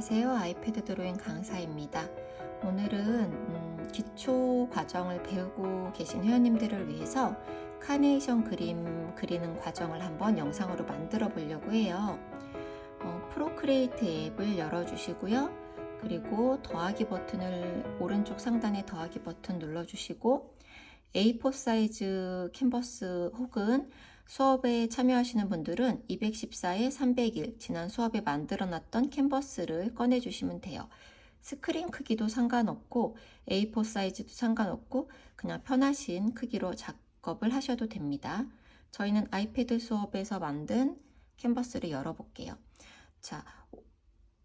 안녕하세요. 아이패드 드로잉 강사입니다. 오늘은 기초 과정을 배우고 계신 회원님들을 위해서 카네이션 그림 그리는 과정을 한번 영상으로 만들어 보려고 해요. 프로크리에이트 앱을 열어주시고요. 그리고 더하기 버튼을 오른쪽 상단에 더하기 버튼 눌러주시고 A4 사이즈 캔버스 혹은 수업에 참여하시는 분들은 214에 301 지난 수업에 만들어 놨던 캔버스를 꺼내 주시면 돼요. 스크린 크기도 상관없고 A4 사이즈도 상관없고 그냥 편하신 크기로 작업을 하셔도 됩니다. 저희는 아이패드 수업에서 만든 캔버스를 열어볼게요. 자,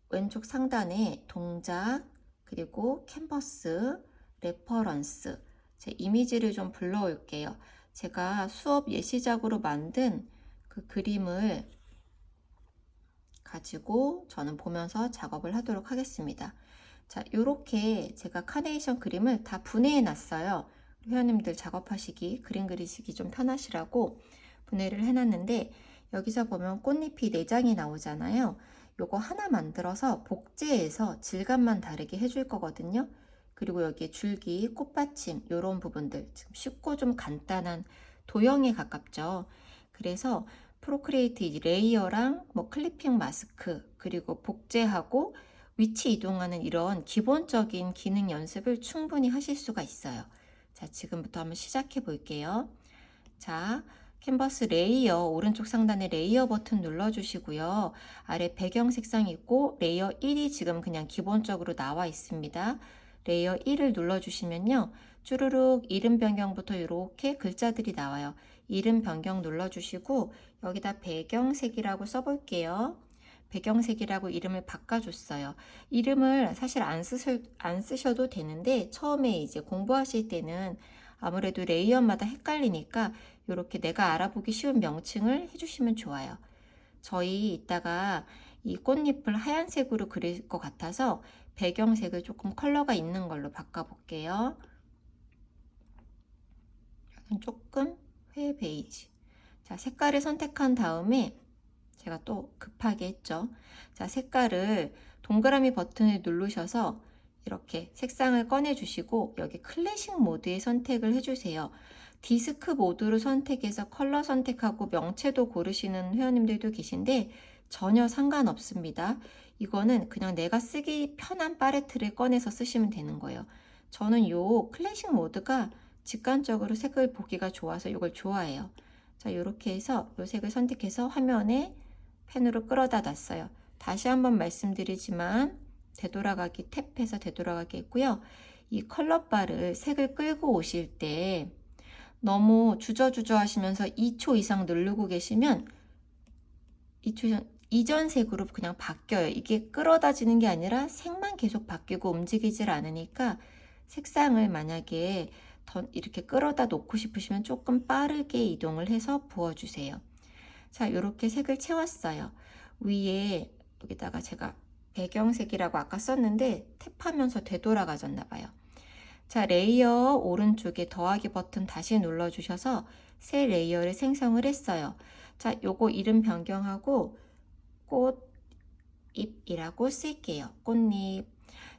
왼쪽 상단에 동작, 그리고 캔버스, 레퍼런스, 제 이미지를 좀 불러올게요. 제가 수업 예시작으로 만든 그 그림을 가지고 저는 보면서 작업을 하도록 하겠습니다. 자, 이렇게 제가 카네이션 그림을 다 분해해 놨어요. 회원님들 작업하시기, 그림 그리시기 좀 편하시라고 분해를 해놨는데, 여기서 보면 꽃잎이 4장이 나오잖아요. 요거 하나 만들어서 복제해서 질감만 다르게 해줄 거거든요. 그리고 여기에 줄기, 꽃받침 이런 부분들 지금 쉽고 좀 간단한 도형에 가깝죠. 그래서 프로크리에이트 레이어랑 뭐 클리핑 마스크 그리고 복제하고 위치 이동하는 이런 기본적인 기능 연습을 충분히 하실 수가 있어요. 자, 지금부터 한번 시작해 볼게요. 자, 캔버스 레이어 오른쪽 상단에 레이어 버튼 눌러주시고요. 아래 배경 색상이 있고 레이어 1이 지금 그냥 기본적으로 나와 있습니다. 레이어 1을 눌러주시면요. 쭈루룩 이름 변경부터 이렇게 글자들이 나와요. 이름 변경 눌러주시고 여기다 배경색이라고 써볼게요. 배경색이라고 이름을 바꿔줬어요. 이름을 사실 안 쓰셔도 되는데 처음에 이제 공부하실 때는 아무래도 레이어마다 헷갈리니까 이렇게 내가 알아보기 쉬운 명칭을 해주시면 좋아요. 저희 이따가 이 꽃잎을 하얀색으로 그릴 것 같아서 배경색을 조금 컬러가 있는 걸로 바꿔볼게요. 여긴 조금 회 베이지. 자, 색깔을 선택한 다음에 제가 또 급하게 했죠. 자, 색깔을 동그라미 버튼을 누르셔서 이렇게 색상을 꺼내 주시고 여기 클래식 모드에 선택을 해주세요. 디스크 모드로 선택해서 컬러 선택하고 명체도 고르시는 회원님들도 계신데 전혀 상관없습니다. 이거는 그냥 내가 쓰기 편한 팔레트를 꺼내서 쓰시면 되는 거예요. 저는 이 클래식 모드가 직관적으로 색을 보기가 좋아서 이걸 좋아해요. 자, 이렇게 해서 이 색을 선택해서 화면에 펜으로 끌어다 놨어요. 다시 한번 말씀드리지만 되돌아가기 탭해서 되돌아가기 했고요. 이 컬러바를 색을 끌고 오실 때 너무 주저주저 하시면서 2초 이상 누르고 계시면 2초 이전 색으로 그냥 바뀌어요. 이게 끌어다지는 게 아니라 색만 계속 바뀌고 움직이질 않으니까 색상을 만약에 더 이렇게 끌어다 놓고 싶으시면 조금 빠르게 이동을 해서 부어주세요. 자, 이렇게 색을 채웠어요. 위에 여기다가 제가 배경색이라고 아까 썼는데 탭하면서 되돌아가졌나 봐요. 자, 레이어 오른쪽에 더하기 버튼 다시 눌러주셔서 새 레이어를 생성을 했어요. 자, 요거 이름 변경하고 꽃잎이라고 쓸게요. 꽃잎.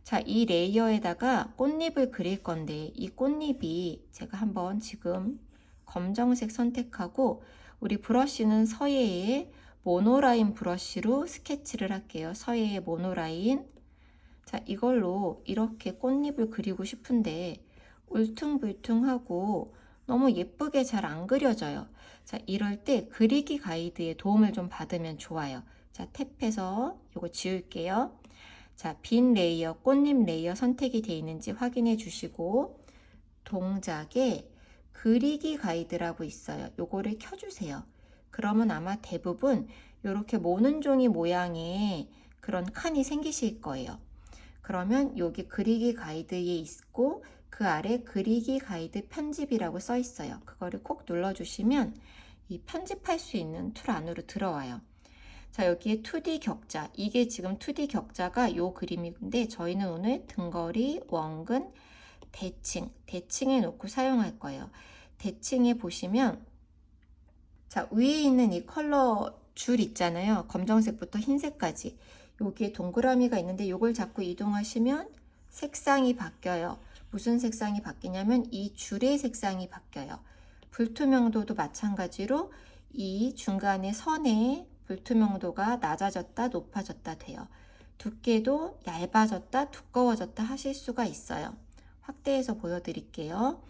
자, 이 레이어에다가 꽃잎을 그릴 건데 이 꽃잎이 제가 한번 지금 검정색 선택하고 우리 브러쉬는 서예의 모노라인 브러쉬로 스케치를 할게요. 서예의 모노라인. 자, 이걸로 이렇게 꽃잎을 그리고 싶은데 울퉁불퉁하고 너무 예쁘게 잘 안 그려져요. 자, 이럴 때 그리기 가이드의 도움을 좀 받으면 좋아요. 자, 탭해서 이거 지울게요. 자, 빈 레이어, 꽃잎 레이어 선택이 되어 있는지 확인해 주시고 동작에 그리기 가이드라고 있어요. 요거를 켜주세요. 그러면 아마 대부분 이렇게 모는 종이 모양의 그런 칸이 생기실 거예요. 그러면 여기 그리기 가이드에 있고 그 아래 그리기 가이드 편집이라고 써 있어요. 그거를 꼭 눌러주시면 이 편집할 수 있는 툴 안으로 들어와요. 자, 여기에 2D 격자. 이게 지금 2D 격자가 요 그림인데 저희는 오늘 등거리, 원근, 대칭에 놓고 사용할 거예요. 대칭에 보시면 자, 위에 있는 이 컬러 줄 있잖아요. 검정색부터 흰색까지. 여기에 동그라미가 있는데 이걸 자꾸 이동하시면 색상이 바뀌어요. 무슨 색상이 바뀌냐면 이 줄의 색상이 바뀌어요. 불투명도도 마찬가지로 이 중간의 선의 불투명도가 낮아졌다 높아졌다 돼요. 두께도 얇아졌다 두꺼워졌다 하실 수가 있어요. 확대해서 보여드릴게요.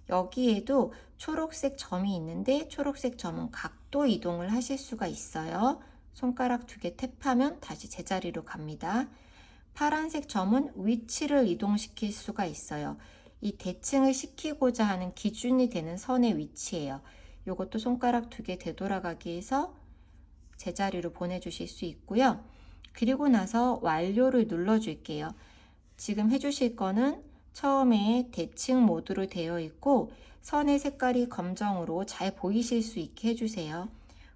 여기에도 초록색 점이 있는데 초록색 점은 각도 이동을 하실 수가 있어요. 손가락 2개 탭하면 다시 제자리로 갑니다. 파란색 점은 위치를 이동시킬 수가 있어요. 이 대칭을 시키고자 하는 기준이 되는 선의 위치예요. 이것도 손가락 2개 되돌아가기 해서 제자리로 보내주실 수 있고요. 그리고 나서 완료를 눌러줄게요. 지금 해주실 거는 처음에 대칭 모드로 되어 있고 선의 색깔이 검정으로 잘 보이실 수 있게 해주세요.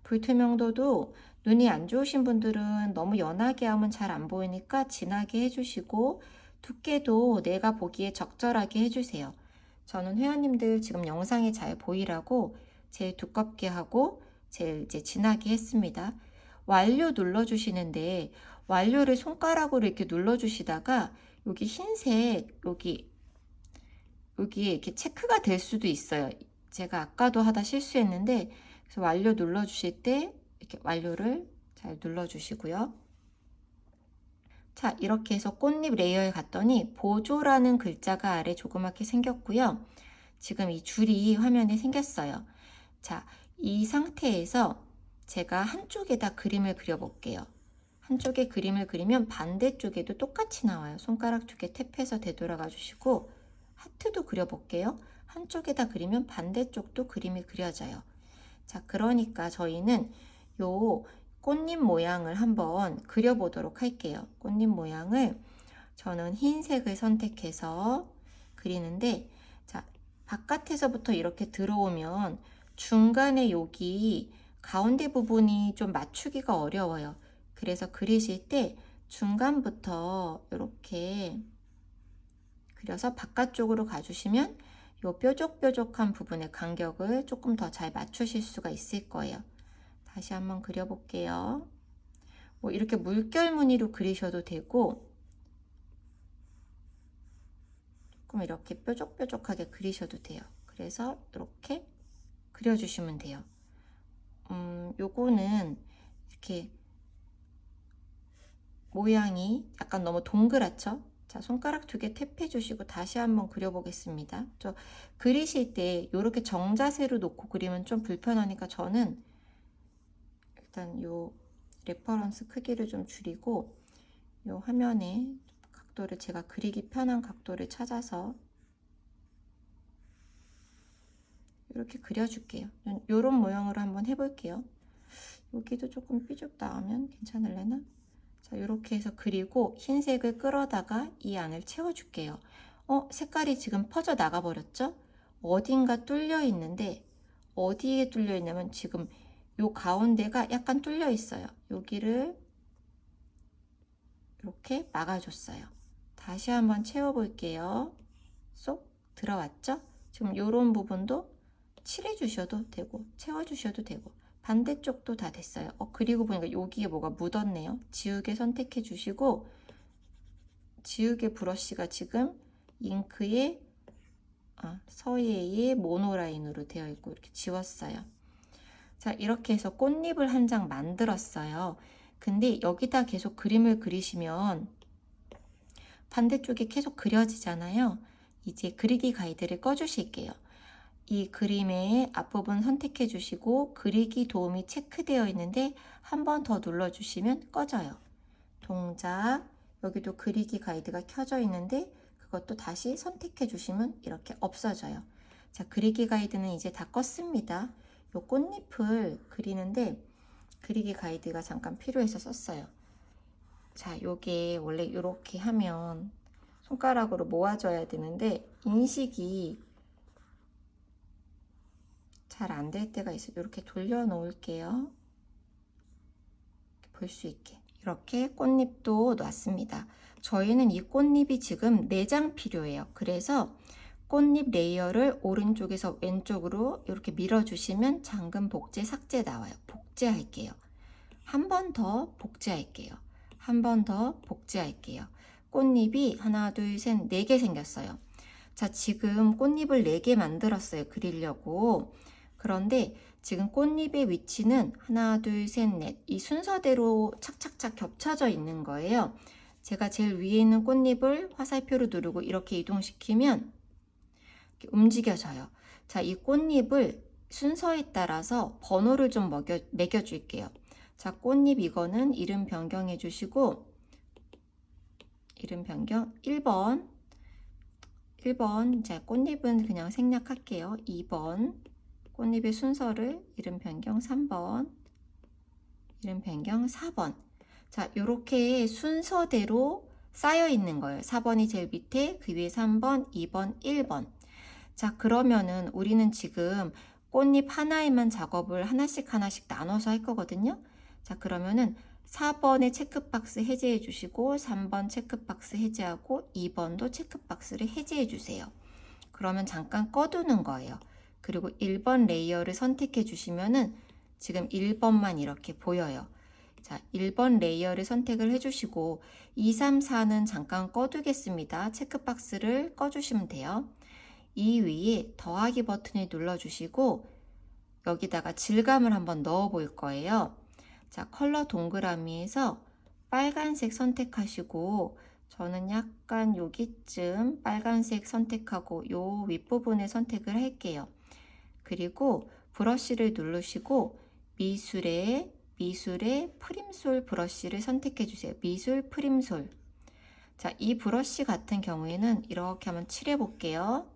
불투명도도 눈이 안 좋으신 분들은 너무 연하게 하면 잘 안 보이니까 진하게 해주시고 두께도 내가 보기에 적절하게 해주세요. 저는 회원님들 지금 영상에 잘 보이라고 제일 두껍게 하고 제일 이제 진하게 했습니다. 완료 눌러주시는데 완료를 손가락으로 이렇게 눌러주시다가 여기 흰색 여기에 이렇게 체크가 될 수도 있어요. 제가 아까도 하다 실수했는데 그래서 완료 눌러주실 때 이렇게 완료를 잘 눌러주시고요. 자, 이렇게 해서 꽃잎 레이어에 갔더니 보조라는 글자가 아래 조그맣게 생겼고요. 지금 이 줄이 화면에 생겼어요. 자, 이 상태에서 제가 한쪽에다 그림을 그려볼게요. 한쪽에 그림을 그리면 반대쪽에도 똑같이 나와요. 손가락 2개 탭해서 되돌아가 주시고 하트도 그려볼게요. 한쪽에다 그리면 반대쪽도 그림이 그려져요. 자, 그러니까 저희는 요 꽃잎 모양을 한번 그려보도록 할게요. 꽃잎 모양을 저는 흰색을 선택해서 그리는데, 자, 바깥에서부터 이렇게 들어오면 중간에 여기 가운데 부분이 좀 맞추기가 어려워요. 그래서 그리실 때 중간부터 이렇게 그려서 바깥쪽으로 가주시면 이 뾰족뾰족한 부분의 간격을 조금 더 잘 맞추실 수가 있을 거예요. 다시 한번 그려볼게요. 뭐 이렇게 물결 무늬로 그리셔도 되고 조금 이렇게 뾰족뾰족하게 그리셔도 돼요. 그래서 이렇게 그려주시면 돼요. 요거는 이렇게 모양이 약간 너무 동그랗죠? 자, 손가락 2개 탭해 주시고 다시 한번 그려보겠습니다. 저 그리실 때 이렇게 정자세로 놓고 그리면 좀 불편하니까 저는 일단 요 레퍼런스 크기를 좀 줄이고 요 화면에 각도를 제가 그리기 편한 각도를 찾아서 이렇게 그려줄게요. 요런 모양으로 한번 해볼게요. 여기도 조금 삐죽 나오면 괜찮을래나? 자, 이렇게 해서 그리고 흰색을 끌어다가 이 안을 채워줄게요. 색깔이 지금 퍼져 나가 버렸죠? 어딘가 뚫려 있는데 어디에 뚫려 있냐면 지금 요 가운데가 약간 뚫려 있어요. 여기를 이렇게 막아줬어요. 다시 한번 채워볼게요. 쏙 들어왔죠? 지금 요런 부분도 칠해주셔도 되고 채워주셔도 되고 반대쪽도 다 됐어요. 그리고 보니까 여기에 뭐가 묻었네요. 지우개 선택해 주시고 지우개 브러쉬가 지금 잉크에 서예의 모노라인으로 되어 있고 이렇게 지웠어요. 자, 이렇게 해서 꽃잎을 한 장 만들었어요. 근데 여기다 계속 그림을 그리시면 반대쪽이 계속 그려지잖아요. 이제 그리기 가이드를 꺼주실게요. 이 그림의 앞부분 선택해 주시고 그리기 도움이 체크되어 있는데 한 번 더 눌러주시면 꺼져요. 동작, 여기도 그리기 가이드가 켜져 있는데 그것도 다시 선택해 주시면 이렇게 없어져요. 자, 그리기 가이드는 이제 다 껐습니다. 요 꽃잎을 그리는데 그리기 가이드가 잠깐 필요해서 썼어요. 자, 요게 원래 이렇게 하면 손가락으로 모아줘야 되는데 인식이 잘 안 될 때가 있어요. 이렇게 돌려 놓을게요. 볼 수 있게. 이렇게 꽃잎도 놨습니다. 저희는 이 꽃잎이 지금 4장 필요해요. 그래서 꽃잎 레이어를 오른쪽에서 왼쪽으로 이렇게 밀어주시면 잠금 복제 삭제 나와요. 복제할게요. 한 번 더 복제할게요. 한 번 더 복제할게요. 꽃잎이 하나, 둘, 셋, 4개 생겼어요. 자, 지금 꽃잎을 4개 만들었어요. 그리려고. 그런데 지금 꽃잎의 위치는 하나, 둘, 셋, 넷. 이 순서대로 착착착 겹쳐져 있는 거예요. 제가 제일 위에 있는 꽃잎을 화살표로 누르고 이렇게 이동시키면 이렇게 움직여져요. 자, 이 꽃잎을 순서에 따라서 번호를 좀 매겨줄게요. 자, 꽃잎 이거는 이름 변경해 주시고, 이름 변경 1번. 자, 꽃잎은 그냥 생략할게요. 2번. 꽃잎의 순서를 이름 변경 3번. 이름 변경 4번. 자, 요렇게 순서대로 쌓여 있는 거예요. 4번이 제일 밑에, 그 위에 3번, 2번, 1번. 자, 그러면은 우리는 지금 꽃잎 하나에만 작업을 하나씩 나눠서 할 거거든요. 자, 그러면은 4번의 체크박스 해제해 주시고 3번 체크박스 해제하고 2번도 체크박스를 해제해 주세요. 그러면 잠깐 꺼두는 거예요. 그리고 1번 레이어를 선택해 주시면은 지금 1번만 이렇게 보여요. 자, 1번 레이어를 선택을 해주시고 2, 3, 4는 잠깐 꺼두겠습니다. 체크박스를 꺼주시면 돼요. 이 위에 더하기 버튼을 눌러주시고 여기다가 질감을 한번 넣어 볼 거예요. 자, 컬러 동그라미에서 빨간색 선택하시고 저는 약간 여기쯤 빨간색 선택하고 요 윗부분에 선택을 할게요. 그리고 브러쉬를 누르시고 미술의 프림솔 브러쉬를 선택해 주세요. 미술 프림솔. 자, 이 브러쉬 같은 경우에는 이렇게 한번 칠해 볼게요.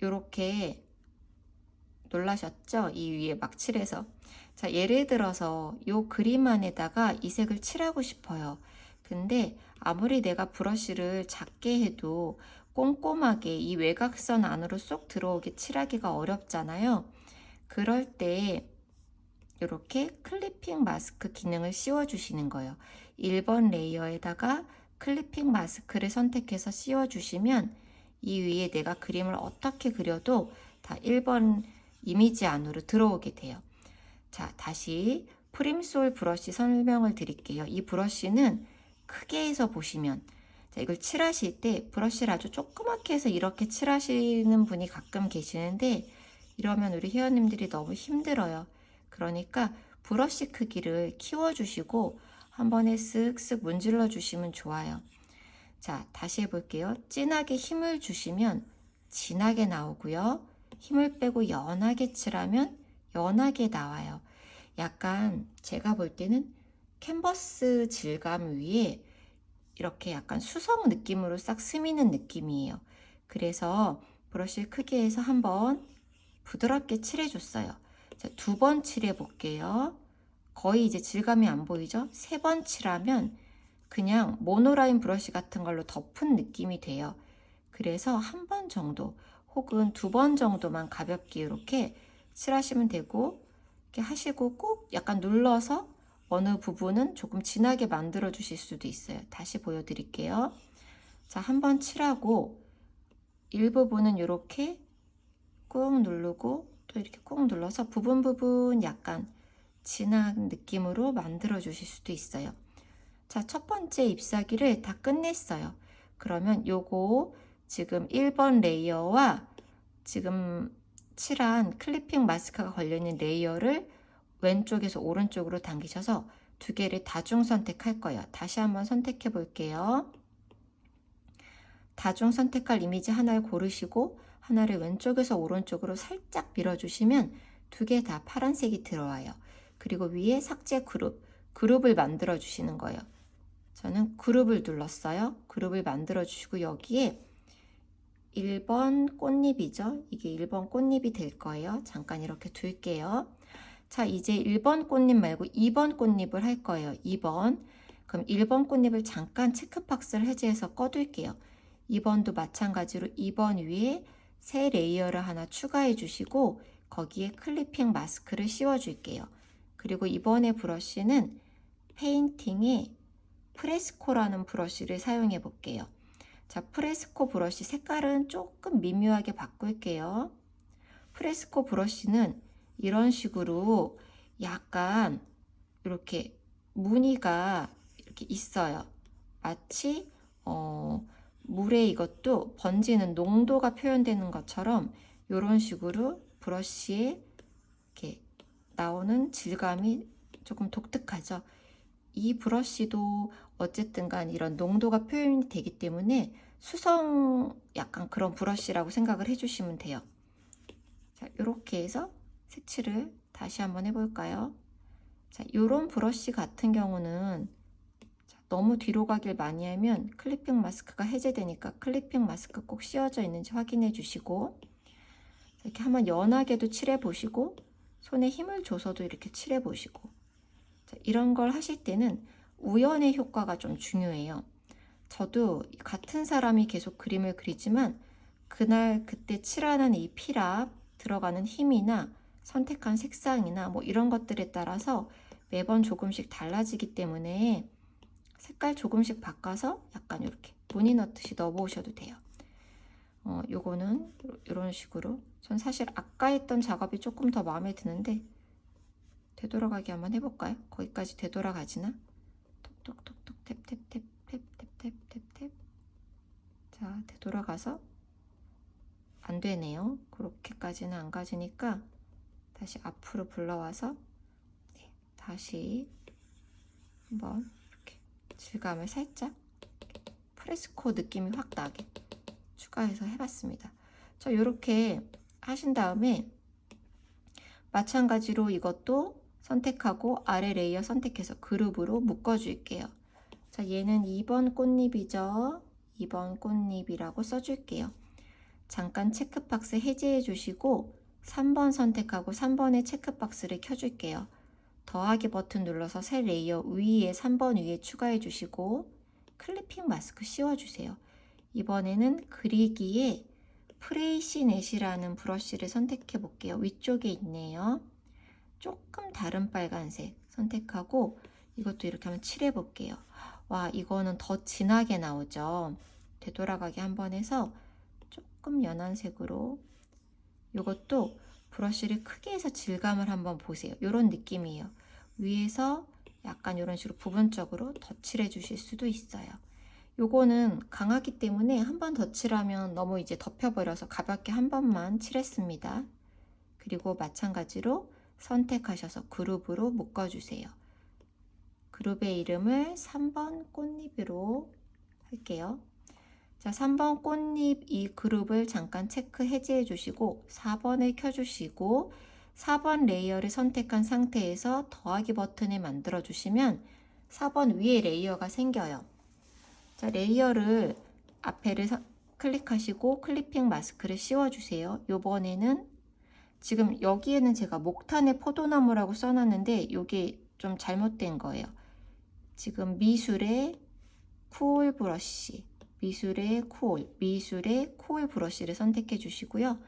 요렇게 놀라셨죠? 이 위에 막 칠해서. 자, 예를 들어서 요 그림 안에다가 이 색을 칠하고 싶어요. 근데 아무리 내가 브러쉬를 작게 해도 꼼꼼하게 이 외곽선 안으로 쏙 들어오게 칠하기가 어렵잖아요. 그럴 때 이렇게 클리핑 마스크 기능을 씌워 주시는 거예요. 1번 레이어에다가 클리핑 마스크를 선택해서 씌워 주시면 이 위에 내가 그림을 어떻게 그려도 다 1번 이미지 안으로 들어오게 돼요. 자, 다시 프림솔 브러쉬 설명을 드릴게요. 이 브러쉬는 크게 해서 보시면, 자, 이걸 칠하실 때 브러쉬를 아주 조그맣게 해서 이렇게 칠하시는 분이 가끔 계시는데 이러면 우리 회원님들이 너무 힘들어요. 그러니까 브러쉬 크기를 키워주시고 한 번에 쓱쓱 문질러 주시면 좋아요. 자, 다시 해볼게요. 진하게 힘을 주시면 진하게 나오고요. 힘을 빼고 연하게 칠하면 연하게 나와요. 약간 제가 볼 때는 캔버스 질감 위에 이렇게 약간 수성 느낌으로 싹 스미는 느낌이에요. 그래서 브러쉬를 크게 해서 한번 부드럽게 칠해줬어요. 자, 2번 칠해 볼게요. 거의 이제 질감이 안 보이죠? 3번 칠하면 그냥 모노라인 브러쉬 같은 걸로 덮은 느낌이 돼요. 그래서 한 번 정도 혹은 2번 정도만 가볍게 이렇게 칠하시면 되고, 이렇게 하시고 꼭 약간 눌러서 어느 부분은 조금 진하게 만들어 주실 수도 있어요. 다시 보여드릴게요. 자, 한번 칠하고 일부분은 이렇게 꾹 누르고 또 이렇게 꾹 눌러서 부분 약간 진한 느낌으로 만들어 주실 수도 있어요. 자, 첫 번째 잎사귀를 다 끝냈어요. 그러면 요거 지금 1번 레이어와 지금 칠한 클리핑 마스크가 걸려있는 레이어를 왼쪽에서 오른쪽으로 당기셔서 2개를 다중 선택할 거예요. 다시 한번 선택해 볼게요. 다중 선택할 이미지 하나를 고르시고 하나를 왼쪽에서 오른쪽으로 살짝 밀어주시면 2개 다 파란색이 들어와요. 그리고 위에 삭제 그룹을 만들어 주시는 거예요. 저는 그룹을 눌렀어요. 그룹을 만들어 주시고 여기에 1번 꽃잎이죠. 이게 1번 꽃잎이 될 거예요. 잠깐 이렇게 둘게요. 자, 이제 1번 꽃잎 말고 2번 꽃잎을 할 거예요. 2번. 그럼 1번 꽃잎을 잠깐 체크박스를 해제해서 꺼둘게요. 2번도 마찬가지로 2번 위에 새 레이어를 하나 추가해 주시고 거기에 클리핑 마스크를 씌워 줄게요. 그리고 이번에 브러쉬는 페인팅의 프레스코라는 브러쉬를 사용해 볼게요. 자, 프레스코 브러쉬 색깔은 조금 미묘하게 바꿀게요. 프레스코 브러쉬는 이런 식으로 약간 이렇게 무늬가 이렇게 있어요. 마치 물에 이것도 번지는 농도가 표현되는 것처럼 이런 식으로 브러쉬에 이렇게 나오는 질감이 조금 독특하죠. 이 브러쉬도 어쨌든 간 이런 농도가 표현이 되기 때문에 수성 약간 그런 브러쉬라고 생각을 해주시면 돼요. 자, 이렇게 해서 색칠을 다시 한번 해볼까요? 자, 이런 브러쉬 같은 경우는 너무 뒤로 가길 많이 하면 클리핑 마스크가 해제되니까 클리핑 마스크 꼭 씌워져 있는지 확인해 주시고, 이렇게 한번 연하게도 칠해 보시고 손에 힘을 줘서도 이렇게 칠해 보시고, 자, 이런 걸 하실 때는 우연의 효과가 좀 중요해요. 저도 같은 사람이 계속 그림을 그리지만 그날 그때 칠하는 이 필압, 들어가는 힘이나 선택한 색상이나 뭐 이런 것들에 따라서 매번 조금씩 달라지기 때문에 색깔 조금씩 바꿔서 약간 이렇게 무늬 넣듯이 넣어보셔도 돼요. 요거는 이런 식으로, 전 사실 아까 했던 작업이 조금 더 마음에 드는데 되돌아가기 한번 해볼까요? 거기까지 되돌아가지나? 톡톡톡톡 탭탭탭탭탭탭탭탭. 자, 되돌아가서 안 되네요. 그렇게까지는 안 가지니까 다시 앞으로 불러와서 다시 한번 이렇게 질감을 살짝 프레스코 느낌이 확 나게 추가해서 해봤습니다. 자, 이렇게 하신 다음에 마찬가지로 이것도 선택하고 아래 레이어 선택해서 그룹으로 묶어줄게요. 자, 얘는 2번 꽃잎이죠. 2번 꽃잎이라고 써줄게요. 잠깐 체크박스 해제해 주시고 3번 선택하고 3번의 체크박스를 켜줄게요. 더하기 버튼 눌러서 새 레이어 위에 3번 위에 추가해 주시고 클리핑 마스크 씌워주세요. 이번에는 그리기에 프레이시넷이라는 브러쉬를 선택해 볼게요. 위쪽에 있네요. 조금 다른 빨간색 선택하고 이것도 이렇게 한번 칠해 볼게요. 와, 이거는 더 진하게 나오죠. 되돌아가기 한번 해서 조금 연한 색으로, 이것도 브러쉬를 크게 해서 질감을 한번 보세요. 이런 느낌이에요. 위에서 약간 이런 식으로 부분적으로 덧칠해 주실 수도 있어요. 요거는 강하기 때문에 한 번 더 칠하면 너무 이제 덮여버려서 가볍게 한 번만 칠했습니다. 그리고 마찬가지로 선택하셔서 그룹으로 묶어주세요. 그룹의 이름을 3번 꽃잎으로 할게요. 자, 3번 꽃잎 이 그룹을 잠깐 체크 해제해 주시고 4번을 켜주시고 4번 레이어를 선택한 상태에서 더하기 버튼을 만들어 주시면 4번 위에 레이어가 생겨요. 자, 레이어를 앞에를 클릭하시고 클리핑 마스크를 씌워주세요. 요번에는 지금 여기에는 제가 목탄의 포도나무라고 써놨는데 이게 좀 잘못된 거예요. 지금 미술의 쿨 브러쉬, 미술의 쿨 브러쉬를 선택해 주시고요.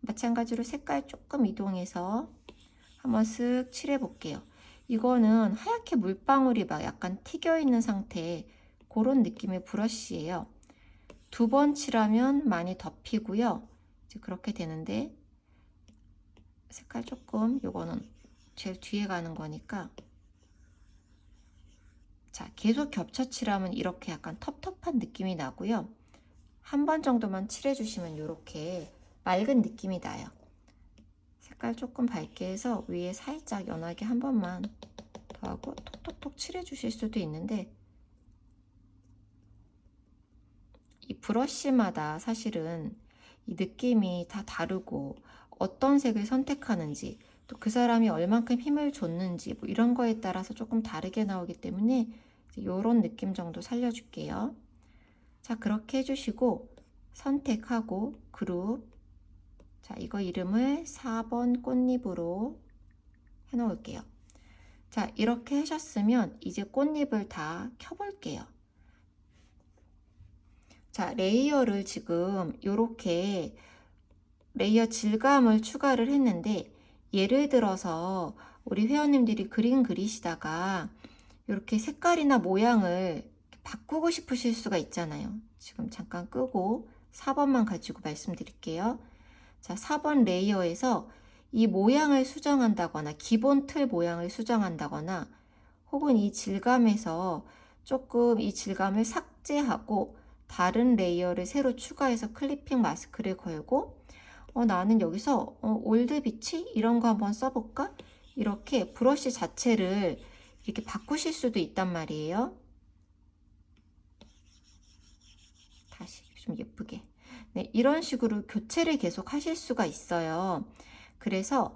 마찬가지로 색깔 조금 이동해서 한번 쓱 칠해 볼게요. 이거는 하얗게 물방울이 막 약간 튀겨 있는 상태, 그런 느낌의 브러쉬예요. 2번 칠하면 많이 덮이고요. 이제 그렇게 되는데 색깔 조금, 요거는 제일 뒤에 가는 거니까, 자, 계속 겹쳐 칠하면 이렇게 약간 텁텁한 느낌이 나고요. 한 번 정도만 칠해 주시면 이렇게 맑은 느낌이 나요. 색깔 조금 밝게 해서 위에 살짝 연하게 한 번만 더 하고 톡톡톡 칠해 주실 수도 있는데, 이 브러쉬마다 사실은 이 느낌이 다 다르고 어떤 색을 선택하는지 또 그 사람이 얼만큼 힘을 줬는지 뭐 이런 거에 따라서 조금 다르게 나오기 때문에 이런 느낌 정도 살려줄게요. 자, 그렇게 해주시고 선택하고 그룹, 자, 이거 이름을 4번 꽃잎으로 해놓을게요. 자, 이렇게 하셨으면 이제 꽃잎을 다 켜볼게요. 자, 레이어를 지금 이렇게 레이어 질감을 추가를 했는데, 예를 들어서 우리 회원님들이 그림 그리시다가 이렇게 색깔이나 모양을 바꾸고 싶으실 수가 있잖아요. 지금 잠깐 끄고 4번만 가지고 말씀드릴게요. 자, 4번 레이어에서 이 모양을 수정한다거나 기본 틀 모양을 수정한다거나 혹은 이 질감에서 조금 이 질감을 삭제하고 다른 레이어를 새로 추가해서 클리핑 마스크를 걸고 나는 여기서 올드 비치 이런 거 한번 써볼까? 이렇게 브러쉬 자체를 이렇게 바꾸실 수도 있단 말이에요. 다시 좀 예쁘게. 네, 이런 식으로 교체를 계속 하실 수가 있어요. 그래서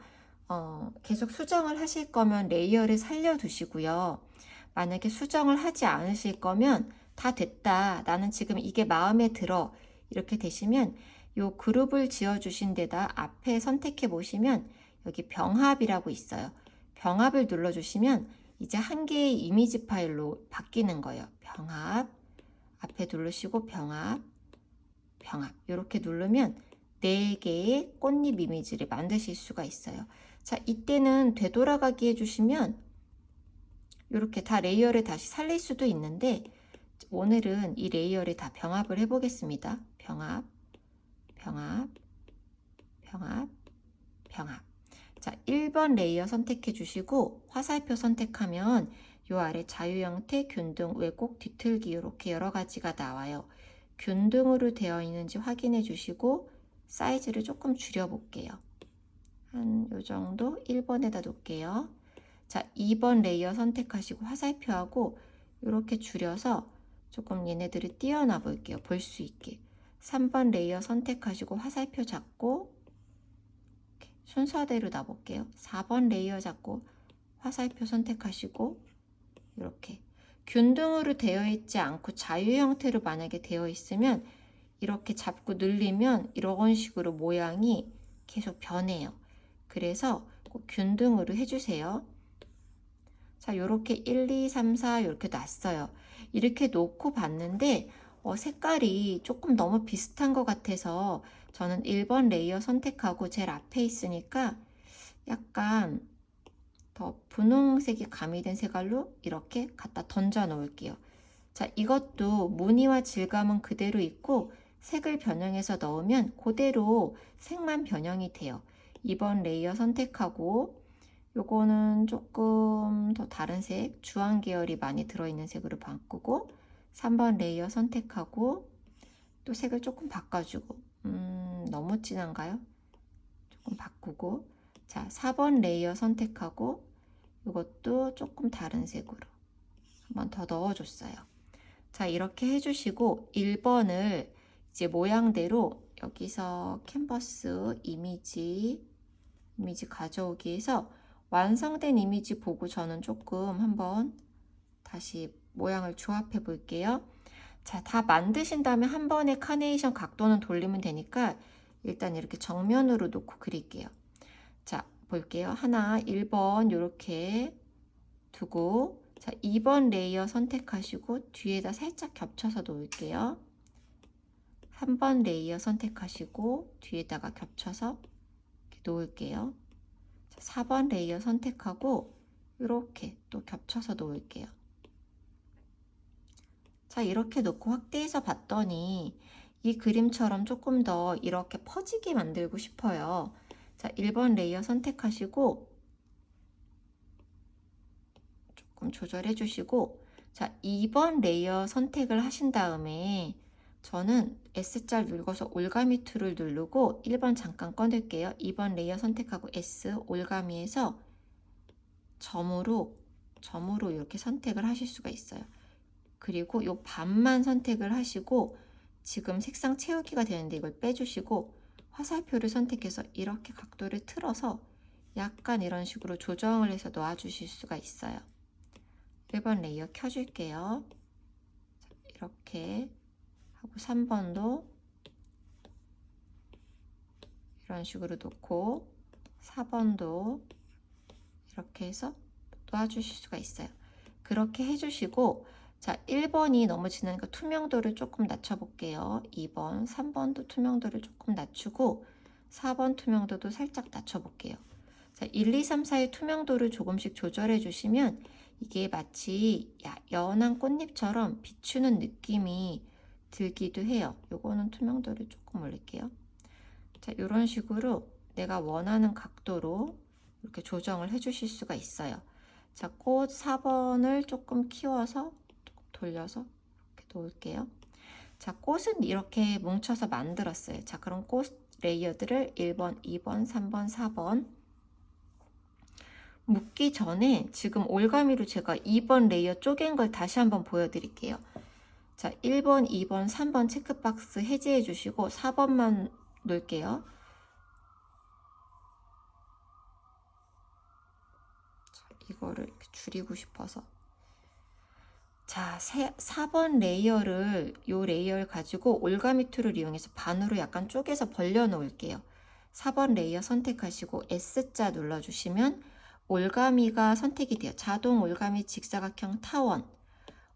계속 수정을 하실 거면 레이어를 살려두시고요. 만약에 수정을 하지 않으실 거면 다 됐다. 나는 지금 이게 마음에 들어. 이렇게 되시면 요 그룹을 지어 주신 데다 앞에 선택해 보시면 여기 병합이라고 있어요. 병합을 눌러 주시면 이제 한 개의 이미지 파일로 바뀌는 거예요. 병합 앞에 누르시고 병합 이렇게 누르면 4개의 꽃잎 이미지를 만드실 수가 있어요. 자, 이때는 되돌아가기 해주시면 이렇게 다 레이어를 다시 살릴 수도 있는데 오늘은 이 레이어를 다 병합을 해보겠습니다. 병합. 자, 1번 레이어 선택해 주시고 화살표 선택하면 요 아래 자유 형태, 균등, 왜곡, 뒤틀기 이렇게 여러 가지가 나와요. 균등으로 되어 있는지 확인해 주시고 사이즈를 조금 줄여 볼게요. 한 요 정도 1번에다 놓을게요. 자, 2번 레이어 선택하시고 화살표하고 이렇게 줄여서 조금 얘네들을 띄어놔 볼게요. 볼 수 있게. 3번 레이어 선택하시고 화살표 잡고 순서대로 놔볼게요. 4번 레이어 잡고 화살표 선택하시고 이렇게 균등으로 되어 있지 않고 자유 형태로 만약에 되어 있으면 이렇게 잡고 늘리면 이런 식으로 모양이 계속 변해요. 그래서 꼭 균등으로 해주세요. 자, 요렇게 1, 2, 3, 4 이렇게 놨어요. 이렇게 놓고 봤는데 색깔이 조금 너무 비슷한 것 같아서 저는 1번 레이어 선택하고 제일 앞에 있으니까 약간 더 분홍색이 가미된 색깔로 이렇게 갖다 던져 놓을게요. 자, 이것도 무늬와 질감은 그대로 있고 색을 변형해서 넣으면 그대로 색만 변형이 돼요. 2번 레이어 선택하고 요거는 조금 더 다른 색, 주황 계열이 많이 들어있는 색으로 바꾸고 3번 레이어 선택하고 또 색을 조금 바꿔주고 너무 진한가요? 조금 바꾸고 자, 4번 레이어 선택하고 이것도 조금 다른 색으로 한번 더 넣어줬어요. 자, 이렇게 해주시고 1번을 이제 모양대로 여기서 캔버스 이미지 가져오기 해서 완성된 이미지 보고 저는 조금 한번 다시 모양을 조합해 볼게요. 자, 다 만드신 다음에 한 번에 카네이션 각도는 돌리면 되니까 일단 이렇게 정면으로 놓고 그릴게요. 자, 볼게요. 하나, 1번 이렇게 두고 자, 2번 레이어 선택하시고 뒤에다 살짝 겹쳐서 놓을게요. 3번 레이어 선택하시고 뒤에다가 겹쳐서 이렇게 놓을게요. 자, 4번 레이어 선택하고 이렇게 또 겹쳐서 놓을게요. 자, 이렇게 놓고 확대해서 봤더니 이 그림처럼 조금 더 이렇게 퍼지게 만들고 싶어요. 자, 1번 레이어 선택하시고 조금 조절해 주시고 자, 2번 레이어 선택을 하신 다음에 저는 S자 눌러서 올가미 툴을 누르고 1번 잠깐 꺼낼게요. 2번 레이어 선택하고 S 올가미에서 점으로 이렇게 선택을 하실 수가 있어요. 그리고 이 반만 선택을 하시고 지금 색상 채우기가 되는데 이걸 빼주시고 화살표를 선택해서 이렇게 각도를 틀어서 약간 이런 식으로 조정을 해서 놔주실 수가 있어요. 1번 레이어 켜줄게요. 이렇게 하고 3번도 이런 식으로 놓고 4번도 이렇게 해서 놔주실 수가 있어요. 그렇게 해주시고 자, 1번이 너무 진하니까 투명도를 조금 낮춰볼게요. 2번, 3번도 투명도를 조금 낮추고 4번 투명도도 살짝 낮춰볼게요. 자, 1, 2, 3, 4의 투명도를 조금씩 조절해 주시면 이게 마치 연한 꽃잎처럼 비추는 느낌이 들기도 해요. 요거는 투명도를 조금 올릴게요. 자, 이런 식으로 내가 원하는 각도로 이렇게 조정을 해 주실 수가 있어요. 자, 꽃 4번을 조금 키워서 돌려서 이렇게 놓을게요. 자, 꽃은 이렇게 뭉쳐서 만들었어요. 자, 그럼 꽃 레이어드를 1번, 2번, 3번, 4번 묶기 전에 지금 올가미로 제가 2번 레이어 쪼갠 걸 다시 한번 보여드릴게요. 자, 1번, 2번, 3번 체크박스 해제해 주시고 4번만 놓을게요. 자, 이거를 이렇게 줄이고 싶어서. 자, 4번 레이어를 요 레이어를 가지고 올가미 툴을 이용해서 반으로 약간 쪼개서 벌려 놓을게요. 4번 레이어 선택하시고 S자 눌러주시면 올가미가 선택이 돼요. 자동 올가미 직사각형 타원.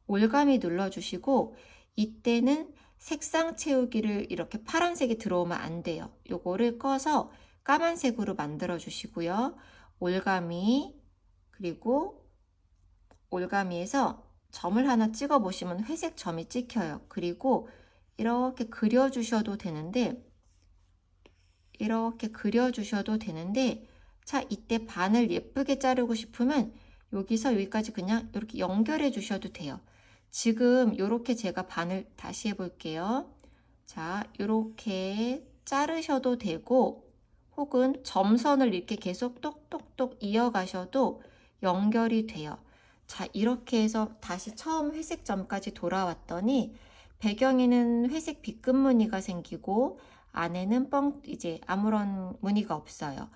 올가미 눌러주시고 이때는 색상 채우기를 이렇게 파란색이 들어오면 안 돼요. 요거를 꺼서 까만색으로 만들어 주시고요. 올가미 그리고 올가미에서 점을 하나 찍어 보시면 회색 점이 찍혀요. 그리고 이렇게 그려 주셔도 되는데 자, 이때 반을 예쁘게 자르고 싶으면 여기서 여기까지 그냥 이렇게 연결해 주셔도 돼요. 지금 이렇게 제가 반을 다시 해볼게요. 자, 이렇게 자르셔도 되고 혹은 점선을 이렇게 계속 똑똑똑 이어가셔도 연결이 돼요. 자, 이렇게 해서 다시 처음 회색 점까지 돌아왔더니 배경에는 회색 빗금 무늬가 생기고 안에는 이제 아무런 무늬가 없어요.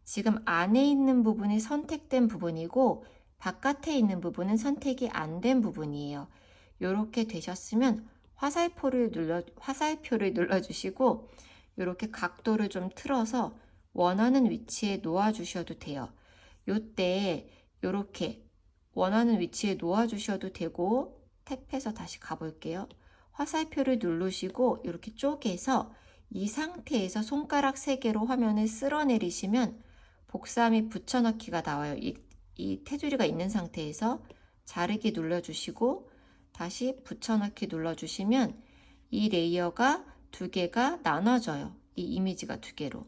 지금 안에 있는 부분이 선택된 부분이고 바깥에 있는 부분은 선택이 안 된 부분이에요. 이렇게 되셨으면 화살표를 눌러주시고 이렇게 각도를 좀 틀어서 원하는 위치에 놓아주셔도 돼요. 이때 이렇게 원하는 위치에 놓아주셔도 되고 탭해서 다시 가볼게요. 화살표를 누르시고 이렇게 쪼개서 이 상태에서 손가락 3개로 화면을 쓸어내리시면 복사 및 붙여넣기가 나와요. 이 테두리가 있는 상태에서 자르기 눌러주시고 다시 붙여넣기 눌러주시면 이 레이어가 2개가 나눠져요. 이 이미지가 2개로.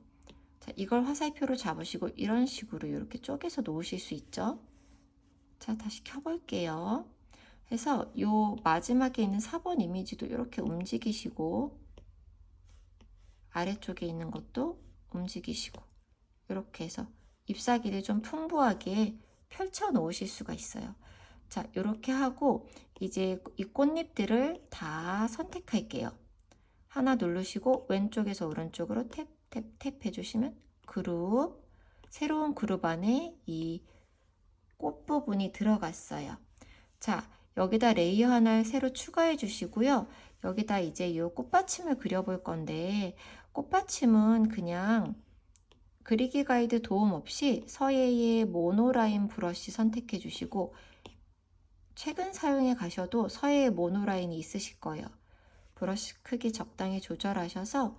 자, 이걸 화살표로 잡으시고 이런 식으로 이렇게 쪼개서 놓으실 수 있죠. 자, 다시 켜볼게요. 해서 요 마지막에 있는 4번 이미지도 이렇게 움직이시고 아래쪽에 있는 것도 움직이시고 이렇게 해서 잎사귀를 좀 풍부하게 펼쳐 놓으실 수가 있어요. 자, 이렇게 하고 이제 이 꽃잎들을 다 선택할게요. 하나 누르시고 왼쪽에서 오른쪽으로 탭 해주시면 그룹, 새로운 그룹 안에 이 꽃 부분이 들어갔어요. 자, 여기다 레이어 하나 새로 추가해 주시고요. 여기다 이제 이 꽃받침을 그려볼 건데 꽃받침은 그냥 그리기 가이드 도움 없이 서예의 모노라인 브러쉬 선택해 주시고 최근 사용해 가셔도 서예의 모노라인이 있으실 거예요. 브러쉬 크기 적당히 조절하셔서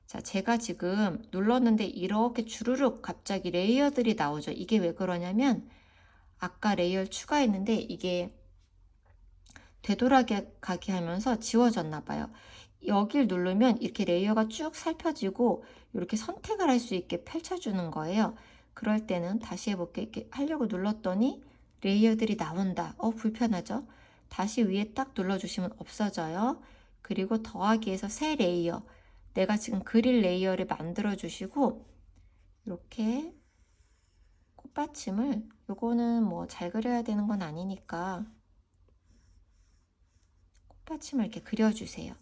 자, 제가 지금 눌렀는데 이렇게 주르륵 갑자기 레이어들이 나오죠. 이게 왜 그러냐면 아까 레이어 추가했는데 이게 되돌아가게 하면서 지워졌나 봐요. 여길 누르면 이렇게 레이어가 쭉 살펴지고 이렇게 선택을 할 수 있게 펼쳐주는 거예요. 그럴 때는 다시 해볼게. 이렇게 하려고 눌렀더니 레이어들이 나온다. 불편하죠? 다시 위에 딱 눌러주시면 없어져요. 그리고 더하기에서 새 레이어. 내가 지금 그릴 레이어를 만들어 주시고 이렇게 꽃받침을 요거는 뭐 잘 그려야 되는 건 아니니까 꽃받침을 이렇게 그려주세요.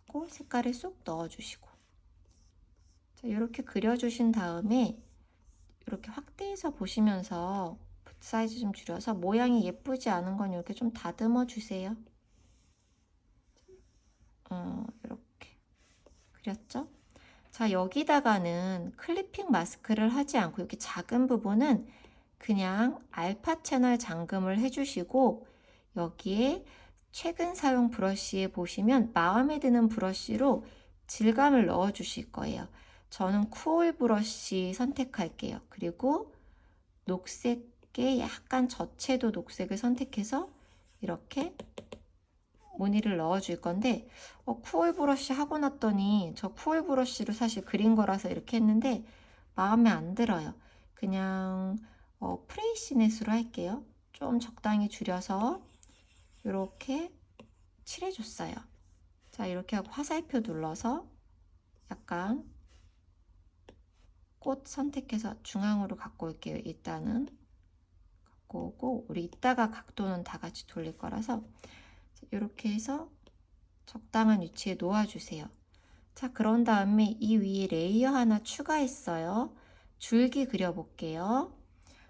하고 색깔을 쏙 넣어주시고 자, 이렇게 그려주신 다음에 이렇게 확대해서 보시면서 사이즈 좀 줄여서 모양이 예쁘지 않은 건 이렇게 좀 다듬어 주세요. 이렇게 그렸죠? 자, 여기다가는 클리핑 마스크를 하지 않고 이렇게 작은 부분은 그냥 알파 채널 잠금을 해주시고 여기에 최근 사용 브러쉬에 보시면 마음에 드는 브러쉬로 질감을 넣어 주실 거예요. 저는 쿠올 브러쉬 선택할게요. 그리고 녹색에 약간 저채도 녹색을 선택해서 이렇게 무늬를 넣어 줄 건데 쿠올 브러쉬 하고 났더니 저 쿠올 브러쉬로 사실 그린 거라서 이렇게 했는데 마음에 안 들어요. 그냥 프레이시넷으로 할게요. 좀 적당히 줄여서 이렇게 칠해줬어요. 자, 이렇게 하고 화살표 눌러서 약간 꽃 선택해서 중앙으로 갖고 올게요. 일단은 갖고 오고, 우리 이따가 각도는 다 같이 돌릴 거라서 이렇게 해서 적당한 위치에 놓아주세요. 자, 그런 다음에 이 위에 레이어 하나 추가했어요. 줄기 그려볼게요.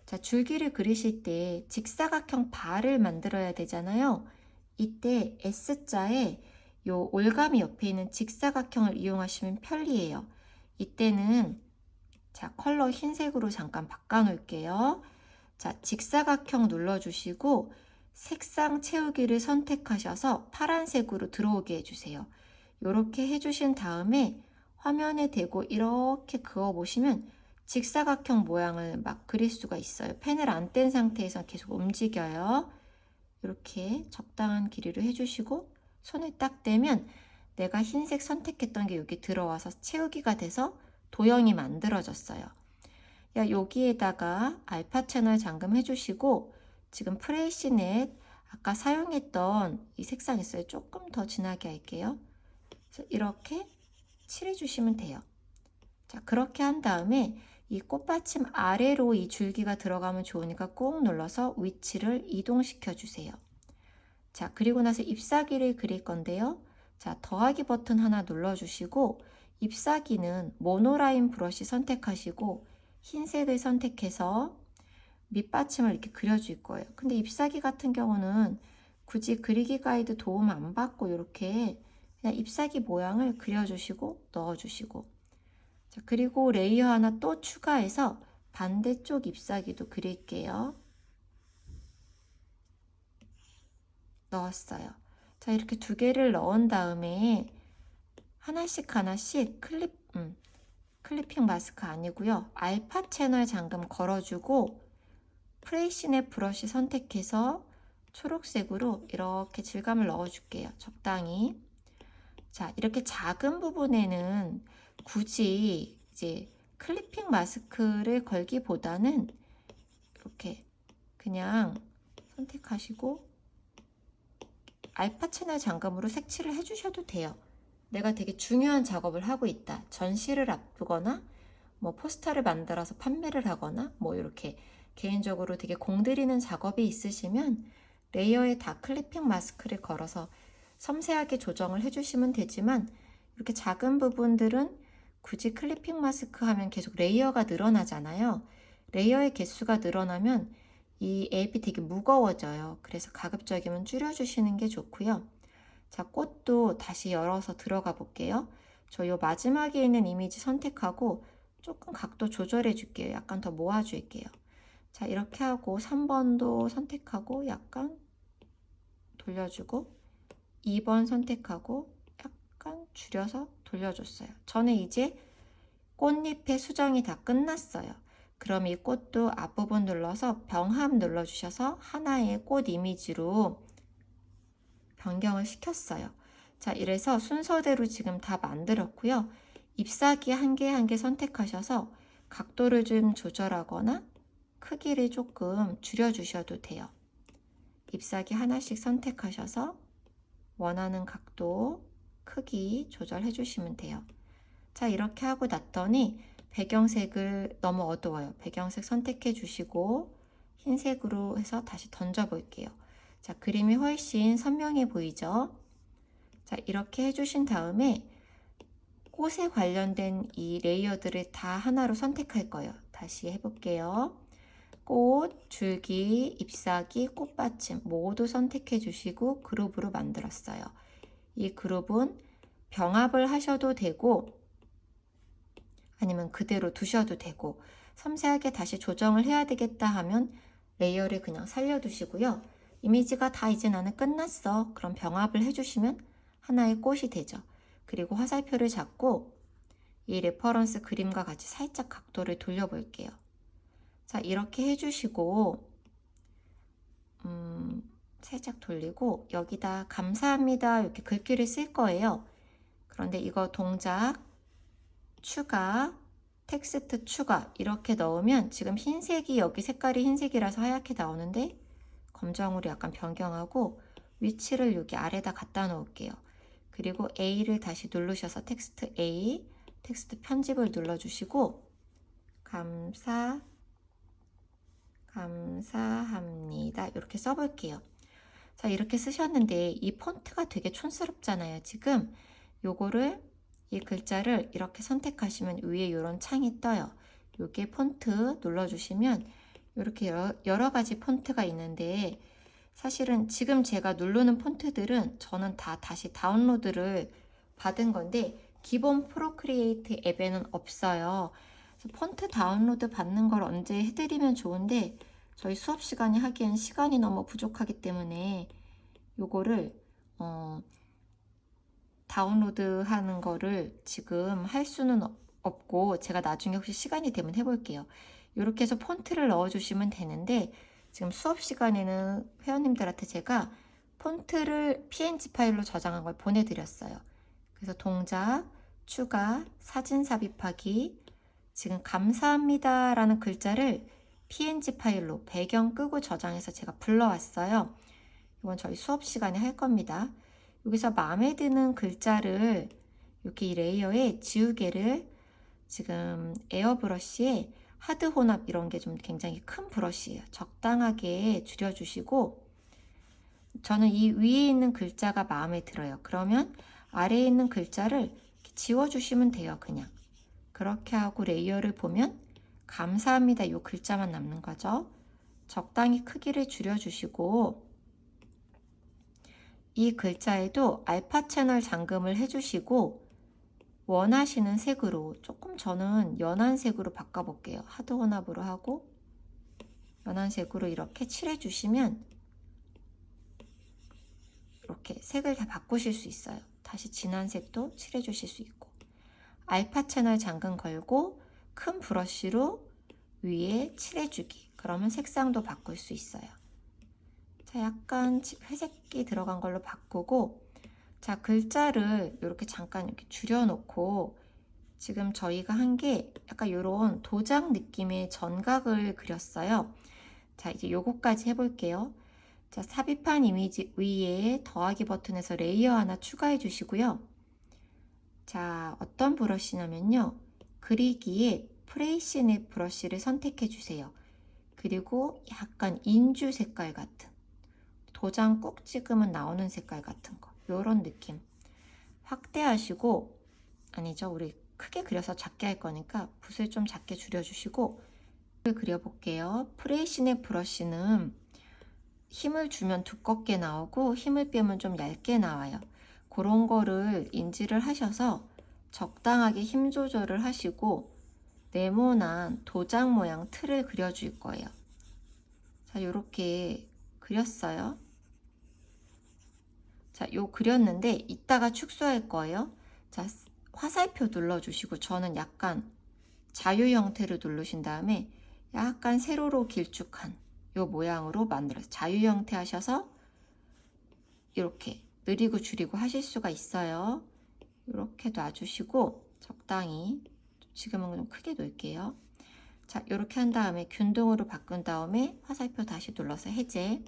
자, 줄기를 그리실 때 직사각형 바를 만들어야 되잖아요. 이때 S자에 요 올가미 옆에 있는 직사각형을 이용하시면 편리해요. 이때는 자, 컬러 흰색으로 잠깐 바꿔 놓을게요. 자, 직사각형 눌러주시고 색상 채우기를 선택하셔서 파란색으로 들어오게 해주세요. 이렇게 해주신 다음에 화면에 대고 이렇게 그어보시면 직사각형 모양을 막 그릴 수가 있어요. 펜을 안 뗀 상태에서 계속 움직여요. 이렇게 적당한 길이로 해주시고 손에 딱 대면 내가 흰색 선택했던 게 여기 들어와서 채우기가 돼서 도형이 만들어졌어요. 여기에다가 알파 채널 잠금 해주시고 지금 프레시넷 아까 사용했던 이 색상 있어요. 조금 더 진하게 할게요. 그래서 이렇게 칠해주시면 돼요. 자, 그렇게 한 다음에 이 꽃받침 아래로 이 줄기가 들어가면 좋으니까 꾹 눌러서 위치를 이동시켜 주세요. 자, 그리고 나서 잎사귀를 그릴 건데요. 자, 더하기 버튼 하나 눌러주시고 잎사귀는 모노라인 브러쉬 선택하시고 흰색을 선택해서 밑받침을 이렇게 그려줄 거예요. 근데 잎사귀 같은 경우는 굳이 그리기 가이드 도움 안 받고 이렇게 그냥 잎사귀 모양을 그려주시고 넣어주시고, 자, 그리고 레이어 하나 또 추가해서 반대쪽 잎사귀도 그릴게요. 넣었어요. 자, 이렇게 두 개를 넣은 다음에 하나씩 클리핑 마스크 아니고요. 알파 채널 잠금 걸어주고 프레시넷 브러쉬 선택해서 초록색으로 이렇게 질감을 넣어줄게요. 적당히. 자, 이렇게 작은 부분에는 굳이 이제 클리핑 마스크를 걸기보다는 이렇게 그냥 선택하시고 알파 채널 잠금으로 색칠을 해주셔도 돼요. 내가 되게 중요한 작업을 하고 있다. 전시를 앞두거나 뭐 포스터를 만들어서 판매를 하거나 뭐 이렇게 개인적으로 되게 공들이는 작업이 있으시면 레이어에 다 클리핑 마스크를 걸어서 섬세하게 조정을 해주시면 되지만 이렇게 작은 부분들은 굳이 클리핑 마스크 하면 계속 레이어가 늘어나잖아요. 레이어의 개수가 늘어나면 이 앱이 되게 무거워져요. 그래서 가급적이면 줄여주시는 게 좋고요. 자, 꽃도 다시 열어서 들어가 볼게요. 저 요 마지막에 있는 이미지 선택하고 조금 각도 조절해 줄게요. 약간 더 모아줄게요. 자, 이렇게 하고 3번도 선택하고 약간 돌려주고 2번 선택하고 약간 줄여서 돌려줬어요. 저는 이제 꽃잎의 수정이 다 끝났어요. 그럼 이 꽃도 앞부분 눌러서 병합 눌러주셔서 하나의 꽃 이미지로 변경을 시켰어요. 자, 이래서 순서대로 지금 다 만들었고요. 잎사귀 한 개 한 개 선택하셔서 각도를 좀 조절하거나 크기를 조금 줄여주셔도 돼요. 잎사귀 하나씩 선택하셔서 원하는 각도, 크기 조절해 주시면 돼요. 자, 이렇게 하고 났더니 배경색을 너무 어두워요. 배경색 선택해 주시고 흰색으로 해서 다시 던져 볼게요. 자, 그림이 훨씬 선명해 보이죠? 자, 이렇게 해주신 다음에 꽃에 관련된 이 레이어들을 다 하나로 선택할 거예요. 다시 해볼게요. 꽃, 줄기, 잎사귀, 꽃받침 모두 선택해 주시고 그룹으로 만들었어요. 이 그룹은 병합을 하셔도 되고 아니면 그대로 두셔도 되고 섬세하게 다시 조정을 해야 되겠다 하면 레이어를 그냥 살려두시고요. 이미지가 다 이제 나는 끝났어. 그럼 병합을 해주시면 하나의 꽃이 되죠. 그리고 화살표를 잡고 이 레퍼런스 그림과 같이 살짝 각도를 돌려볼게요. 자, 이렇게 해주시고 살짝 돌리고 여기다 감사합니다 이렇게 글귀를 쓸 거예요. 그런데 이거 동작 추가, 텍스트 추가 이렇게 넣으면 지금 흰색이 여기 색깔이 흰색이라서 하얗게 나오는데 검정으로 약간 변경하고 위치를 여기 아래다 갖다 놓을게요. 그리고 A를 다시 누르셔서 텍스트 A, 텍스트 편집을 눌러주시고 감사합니다. 이렇게 써볼게요. 자, 이렇게 쓰셨는데 이 폰트가 되게 촌스럽잖아요. 지금 요거를 이 글자를 이렇게 선택하시면 위에 이런 창이 떠요. 여기에 폰트 눌러주시면 이렇게 여러 가지 폰트가 있는데 사실은 지금 제가 누르는 폰트들은 저는 다 다시 다운로드를 받은 건데 기본 프로크리에이트 앱에는 없어요. 그래서 폰트 다운로드 받는 걸 언제 해드리면 좋은데 저희 수업 시간에 하기엔 시간이 너무 부족하기 때문에 요거를 다운로드 하는 거를 지금 할 수는 없고 제가 나중에 혹시 시간이 되면 해볼게요. 이렇게 해서 폰트를 넣어주시면 되는데 지금 수업 시간에는 회원님들한테 제가 폰트를 PNG 파일로 저장한 걸 보내드렸어요. 그래서 동작, 추가, 사진 삽입하기, 지금 감사합니다 라는 글자를 PNG 파일로 배경 끄고 저장해서 제가 불러왔어요. 이건 저희 수업 시간에 할 겁니다. 여기서 마음에 드는 글자를 이렇게 이 레이어에 지우개를 지금 에어브러쉬에 하드 혼합 이런 게 좀 굉장히 큰 브러쉬예요. 적당하게 줄여주시고 저는 이 위에 있는 글자가 마음에 들어요. 그러면 아래에 있는 글자를 이렇게 지워주시면 돼요. 그냥 그렇게 하고 레이어를 보면 감사합니다 이 글자만 남는 거죠. 적당히 크기를 줄여주시고 이 글자에도 알파 채널 잠금을 해주시고 원하시는 색으로 조금 저는 연한 색으로 바꿔볼게요. 하드 혼합으로 하고 연한 색으로 이렇게 칠해주시면 이렇게 색을 다 바꾸실 수 있어요. 다시 진한 색도 칠해주실 수 있고 알파 채널 잠금 걸고 큰 브러쉬로 위에 칠해주기. 그러면 색상도 바꿀 수 있어요. 자, 약간 회색이 들어간 걸로 바꾸고 자, 글자를 이렇게 잠깐 이렇게 줄여놓고 지금 저희가 한 게 약간 이런 도장 느낌의 전각을 그렸어요. 자, 이제 요거까지 해볼게요. 자, 삽입한 이미지 위에 더하기 버튼에서 레이어 하나 추가해 주시고요. 자, 어떤 브러쉬냐면요. 그리기에 프레이시넷 브러쉬를 선택해 주세요. 그리고 약간 인주 색깔 같은 도장 꾹 찍으면 나오는 색깔 같은 거 요런 느낌 확대하시고 아니죠 우리 크게 그려서 작게 할 거니까 붓을 좀 작게 줄여주시고 그려볼게요. 프레이시넷 브러쉬는 힘을 주면 두껍게 나오고 힘을 빼면 좀 얇게 나와요. 그런 거를 인지를 하셔서 적당하게 힘 조절을 하시고 네모난 도장 모양 틀을 그려줄 거예요. 자, 요렇게 그렸어요. 자, 요 그렸는데 이따가 축소할 거예요. 자, 화살표 눌러주시고 저는 약간 자유 형태를 누르신 다음에 약간 세로로 길쭉한 요 모양으로 만들어서 자유 형태 하셔서 이렇게 느리고 줄이고 하실 수가 있어요. 이렇게 놔주시고 적당히 지금은 좀 크게 놓을게요. 자, 이렇게 한 다음에 균등으로 바꾼 다음에 화살표 다시 눌러서 해제.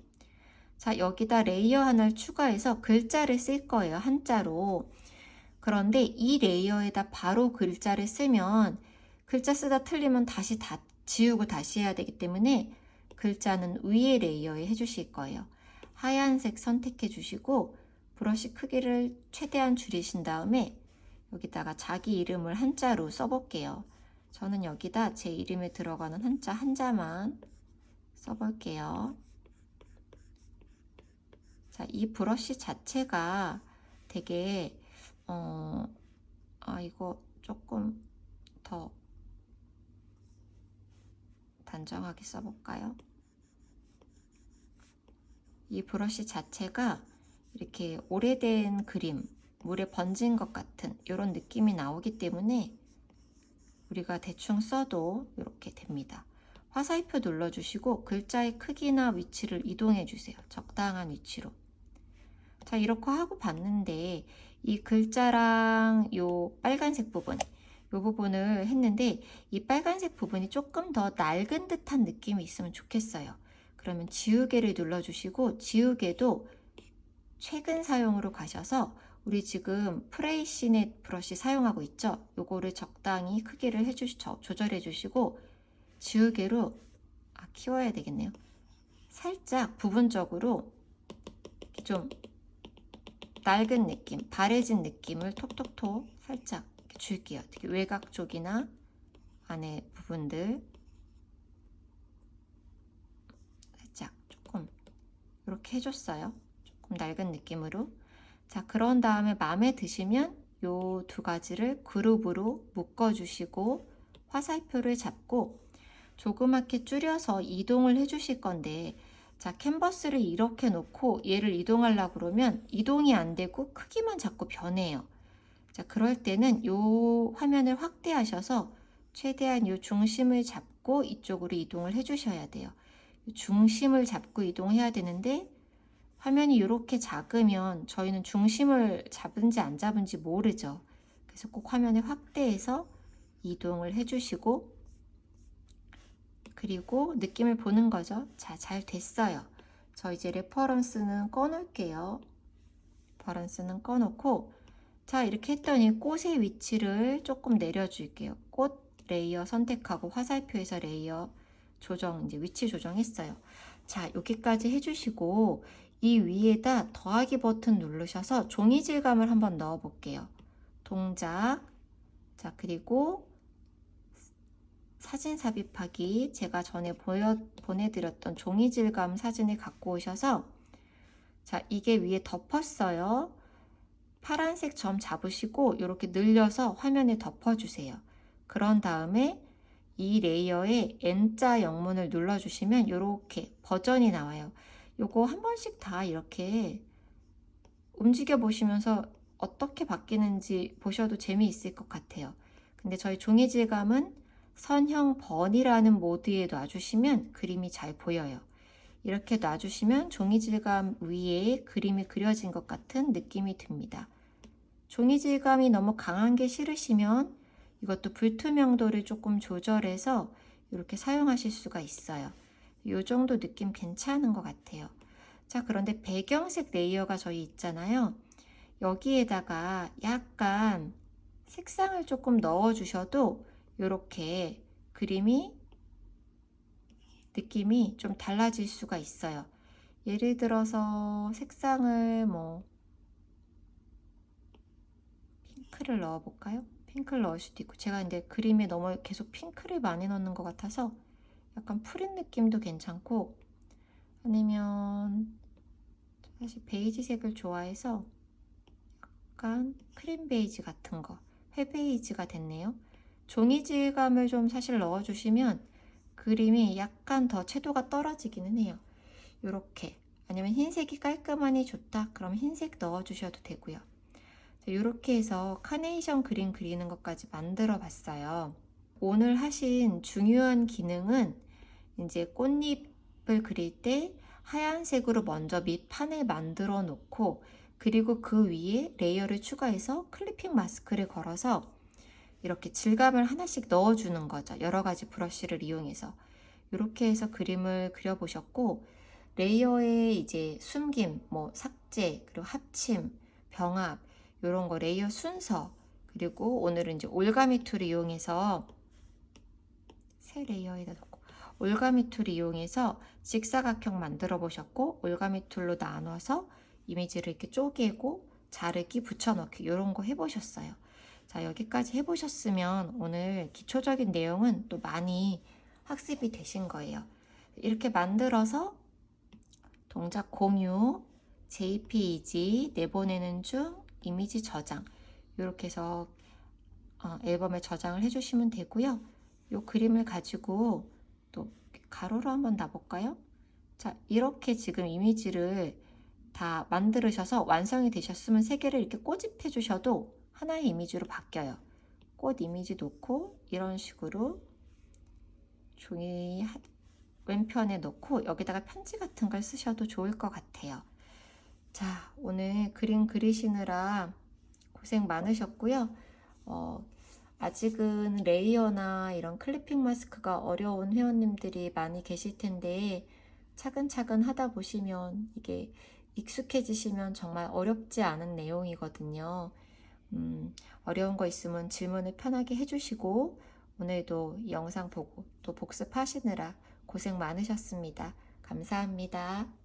자, 여기다 레이어 하나를 추가해서 글자를 쓸 거예요. 한자로. 그런데 이 레이어에다 바로 글자를 쓰면 글자 쓰다 틀리면 다시 다 지우고 다시 해야 되기 때문에 글자는 위에 레이어에 해주실 거예요. 하얀색 선택해 주시고 브러쉬 크기를 최대한 줄이신 다음에 여기다가 자기 이름을 한자로 써볼게요. 저는 여기다 제 이름에 들어가는 한자 한자만 써볼게요. 자, 이 브러쉬 자체가 되게 이거 조금 더 단정하게 써볼까요? 이 브러쉬 자체가 이렇게 오래된 그림, 물에 번진 것 같은 이런 느낌이 나오기 때문에 우리가 대충 써도 이렇게 됩니다. 화살표 눌러주시고 글자의 크기나 위치를 이동해 주세요. 적당한 위치로. 자, 이렇게 하고 봤는데 이 글자랑 요 빨간색 부분 요 부분을 했는데 이 빨간색 부분이 조금 더 낡은 듯한 느낌이 있으면 좋겠어요. 그러면 지우개를 눌러주시고, 지우개도 최근 사용으로 가셔서 우리 지금 프레이시넷 브러쉬 사용하고 있죠? 요거를 적당히 크기를 조절해 주시고, 지우개로 키워야 되겠네요. 살짝 부분적으로 이렇게 좀 낡은 느낌, 바래진 느낌을 톡톡톡 살짝 이렇게 줄게요. 특히 외곽 쪽이나 안에 부분들 살짝 조금 이렇게 해줬어요. 조금 낡은 느낌으로. 자, 그런 다음에 마음에 드시면 요 두 가지를 그룹으로 묶어주시고 화살표를 잡고 조그맣게 줄여서 이동을 해주실 건데, 자, 캔버스를 이렇게 놓고 얘를 이동하려고 그러면 이동이 안 되고 크기만 자꾸 변해요. 자, 그럴 때는 요 화면을 확대하셔서 최대한 요 중심을 잡고 이쪽으로 이동을 해주셔야 돼요. 중심을 잡고 이동해야 되는데, 화면이 이렇게 작으면 저희는 중심을 잡은지 안 잡은지 모르죠. 그래서 꼭 화면을 확대해서 이동을 해주시고, 그리고 느낌을 보는 거죠. 자, 잘 됐어요. 저 이제 레퍼런스는 꺼놓을게요. 레퍼런스는 꺼놓고, 자, 이렇게 했더니 꽃의 위치를 조금 내려줄게요. 꽃 레이어 선택하고 화살표에서 레이어 조정, 이제 위치 조정했어요. 자, 여기까지 해주시고, 이 위에다 더하기 버튼 누르셔서 종이 질감을 한번 넣어 볼게요. 동작. 자, 그리고 사진 삽입하기, 제가 전에 보내드렸던 종이 질감 사진을 갖고 오셔서, 자, 이게 위에 덮었어요. 파란색 점 잡으시고 이렇게 늘려서 화면에 덮어주세요. 그런 다음에 이 레이어에 N자 영문을 눌러주시면 이렇게 버전이 나와요. 요거 한 번씩 다 이렇게 움직여 보시면서 어떻게 바뀌는지 보셔도 재미있을 것 같아요. 근데 저희 종이 질감은 선형 번이라는 모드에 놔주시면 그림이 잘 보여요. 이렇게 놔주시면 종이 질감 위에 그림이 그려진 것 같은 느낌이 듭니다. 종이 질감이 너무 강한 게 싫으시면 이것도 불투명도를 조금 조절해서 이렇게 사용하실 수가 있어요. 이 정도 느낌 괜찮은 것 같아요. 자, 그런데 배경색 레이어가 저희 있잖아요. 여기에다가 약간 색상을 조금 넣어 주셔도 이렇게 그림이 느낌이 좀 달라질 수가 있어요. 예를 들어서 색상을 핑크를 넣어 볼까요? 핑크를 넣을 수도 있고, 제가 근데 그림에 너무 계속 핑크를 많이 넣는 것 같아서 약간 푸른 느낌도 괜찮고, 아니면 사실 베이지색을 좋아해서 약간 크림 베이지 같은 거, 회베이지가 됐네요. 종이 질감을 좀 사실 넣어주시면 그림이 약간 더 채도가 떨어지기는 해요. 이렇게. 아니면 흰색이 깔끔하니 좋다, 그럼 흰색 넣어주셔도 되고요. 이렇게 해서 카네이션 그림 그리는 것까지 만들어 봤어요. 오늘 하신 중요한 기능은 이제 꽃잎을 그릴 때 하얀색으로 먼저 밑판을 만들어 놓고, 그리고 그 위에 레이어를 추가해서 클리핑 마스크를 걸어서 이렇게 질감을 하나씩 넣어주는 거죠. 여러 가지 브러쉬를 이용해서. 이렇게 해서 그림을 그려보셨고, 레이어의 이제 숨김, 삭제, 그리고 합침, 병합, 이런 거 레이어 순서, 그리고 오늘은 이제 올가미 툴을 이용해서 새 레이어에다 놓고 올가미 툴을 이용해서 직사각형 만들어 보셨고, 올가미 툴로 나눠서 이미지를 이렇게 쪼개고 자르기, 붙여넣기 이런 거 해보셨어요. 자, 여기까지 해보셨으면 오늘 기초적인 내용은 또 많이 학습이 되신 거예요. 이렇게 만들어서 동작 공유, JPEG, 내보내는 중, 이미지 저장, 이렇게 해서 앨범에 저장을 해주시면 되고요. 이 그림을 가지고 또 가로로 한번 놔볼까요? 자, 이렇게 지금 이미지를 다 만들으셔서 완성이 되셨으면 세 개를 이렇게 꼬집해 주셔도 하나의 이미지로 바뀌어요. 꽃 이미지 놓고 이런 식으로 종이 왼편에 놓고 여기다가 편지 같은 걸 쓰셔도 좋을 것 같아요. 자, 오늘 그림 그리시느라 고생 많으셨고요. 아직은 레이어나 이런 클리핑 마스크가 어려운 회원님들이 많이 계실 텐데, 차근차근 하다 보시면 이게 익숙해지시면 정말 어렵지 않은 내용이거든요. 어려운 거 있으면 질문을 편하게 해주시고 오늘도 이 영상 보고 또 복습하시느라 고생 많으셨습니다. 감사합니다.